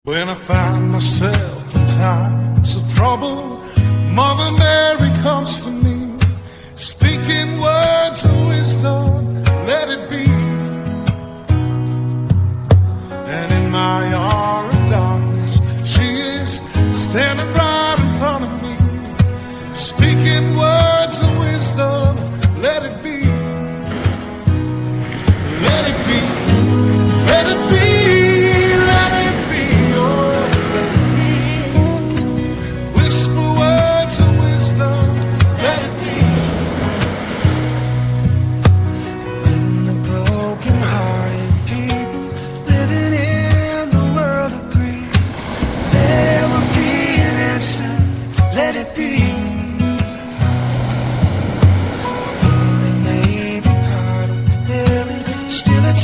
When I find myself in times of trouble, Mother Mary comes to me, speaking words of wisdom, let it be. And in my hour of darkness, she is standing right in front of me, speaking words of wisdom, let it be. Let it be, let it be.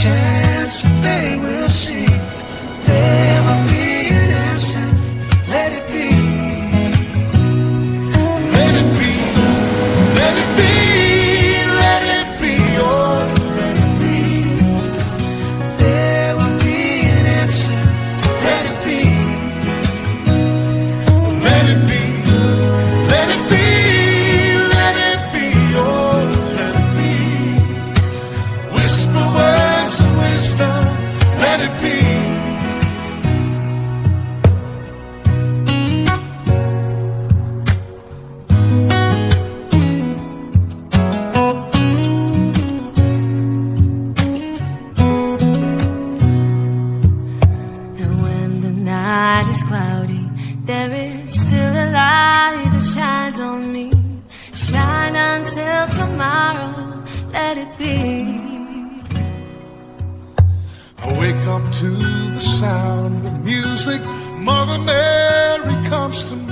Chance they will see. There will be an answer. Let it be. Let it be. Let it be. Let it be. Oh, let it be. There will be an answer. Let it be. Let it be. Let it be. Let it be. Oh, let it be. Whisper words of wisdom, let it be. And when the night is cloudy, there is still a light that shines on me. Shine until tomorrow, let it be. I wake up to the sound of music. Mother Mary comes to me.